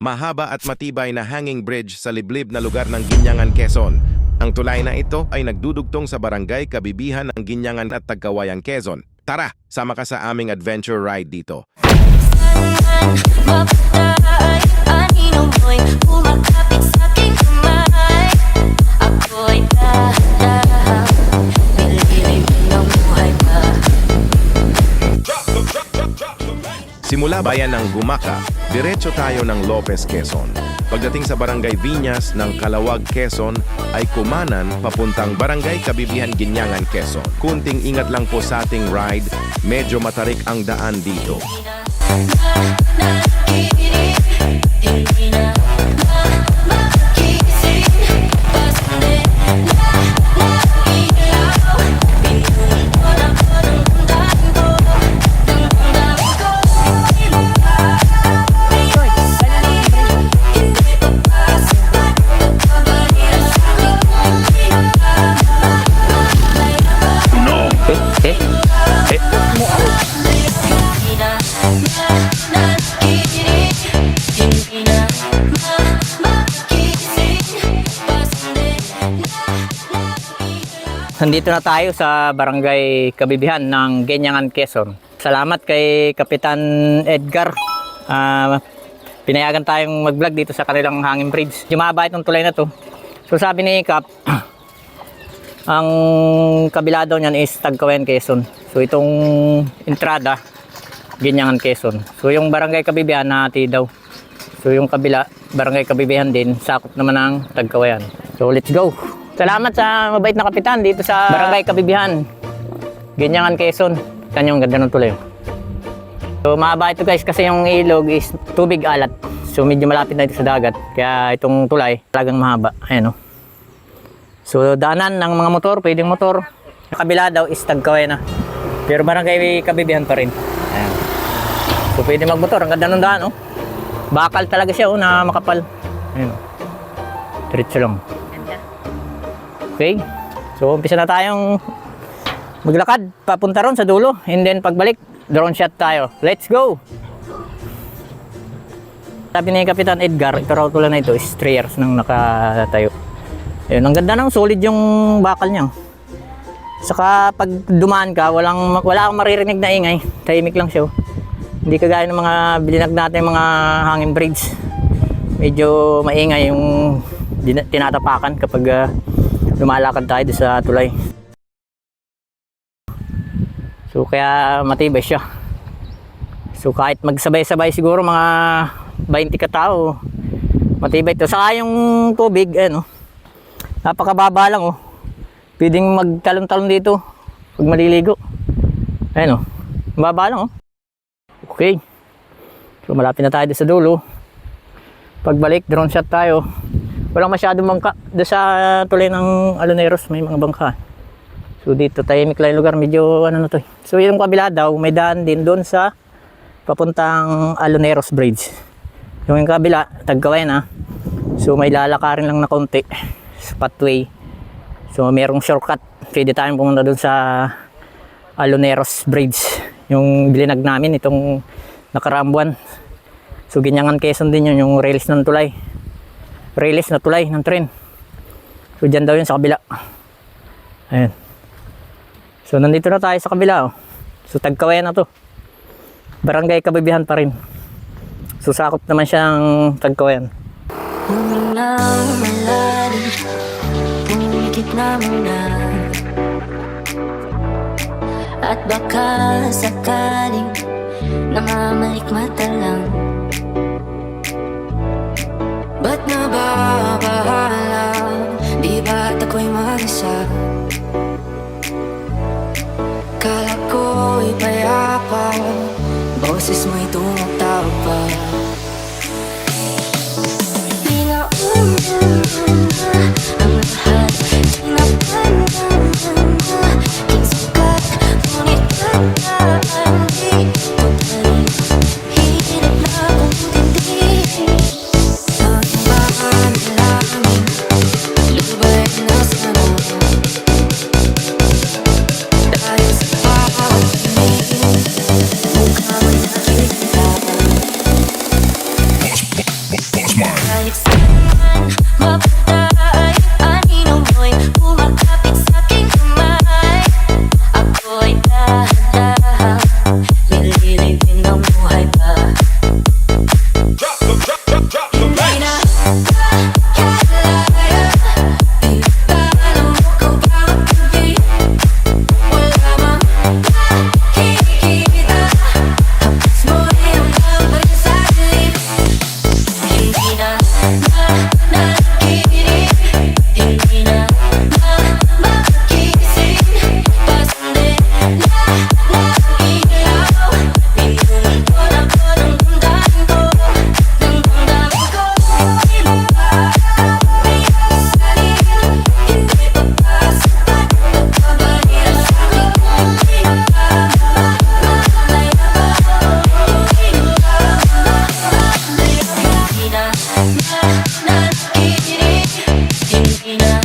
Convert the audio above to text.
mahaba at matibay na hanging bridge sa liblib na lugar ng Ginyangan, Quezon. Ang tulay na ito ay nagdudugtong sa barangay Kabibihan ng Ginyangan at Tagkawayan, Quezon. Tara, sama ka sa aming adventure ride dito. Simula bayan ng Gumaka, diretso tayo ng Lopez, Quezon. Pagdating sa Barangay Viñas ng Calawag, Quezon, ay kumanan papuntang Barangay Kabibihan, Ginyangan, Quezon. Kunting ingat lang po sa ating ride, medyo matarik ang daan dito. Nandito na tayo sa Barangay Kabibihan ng Ginyangan, Quezon. Salamat kay Kapitan Edgar. Pinayagan tayong mag-vlog dito sa kanilang hanging bridge. Lumaba itong tulay na to. So sabi ni Kap, ang kabila daw niyan is Tagkawayan, Quezon. So itong entrada, Ginyangan, Quezon. So yung Barangay Kabibihan nahati daw. So yung kabila, Barangay Kabibihan din, sakop naman ng Tagkawayan. So let's go! Salamat sa mabait na kapitan dito sa Barangay Kabibihan, Ginyangan, Quezon. Yan yung ganda ng tulay. So mahaba ito guys kasi yung ilog is tubig alat. So medyo malapit na ito sa dagat. Kaya itong tulay talagang mahaba. Ayan o. So daanan ng mga motor, pwedeng motor. Yung kabila daw is Tagkawayan na. Pero Barangay Kabibihan pa rin. Ayan. So pwede magmotor. Ang ganda ng daan o. Bakal talaga siya o na makapal. Ayan o. Diretso lang. Okay, so umpisa na tayong maglakad papunta ron sa dulo and then pagbalik drone shot tayo. Let's go! Sabi ni Kapitan Edgar, ito raw tulad na ito is 3 years nang nakatayo. Ayun, ang ganda ng solid yung bakal niya. Saka pag dumaan ka, wala kang maririnig na ingay, tahimik lang siya. Hindi kagaya ng mga bilinag natin mga hanging bridge. Medyo maingay yung tinatapakan kapag lumalakad tayo sa tulay. So kaya matibay siya. So kahit magsabay-sabay siguro mga 20 katao, matibay ito. Saka yung tubig, ano, napakababa lang oh. Pwedeng magtalon-talon dito pag maliligo. Ayan oh, mababa lang oh. Okay. So malapit na tayo sa dulo. Pagbalik, drone shot tayo. Walang masyadong bangka. Doon sa tulay ng Aloneros may mga bangka. So dito tahimik lang yung lugar. Medyo ano na to. So yung kabila daw may daan din doon sa papuntang Aloneros Bridge. Yung kabila, Tagkawayan na. So may lalakarin lang na konti sa pathway. So merong shortcut. Pwede tayong pumunta doon sa Aloneros Bridge. Yung bilinag namin itong nakaraang buwan. So Ginyangan, Quezon din yun. Yung release ng tulay. Release na tulay ng tren. So dyan daw yun sa kabila. Ayan. So nandito na tayo sa kabila oh. So Tagkawayan na to. Barangay Kabibihan pa rin. So sakop naman siyang Tagkawayan. Nang malalim, pumikit na muna. At baka sakaling namamalikmata lang. Ba't nababahala? Di ba't ako'y mag-isa? Kala ko'y payapa, boses mo'y tumatawag pa. Pinauna ang lahat, sinapanana, king sukat, ngunit tandaan, di ko tayo, hinip na mananaginip. Hindi na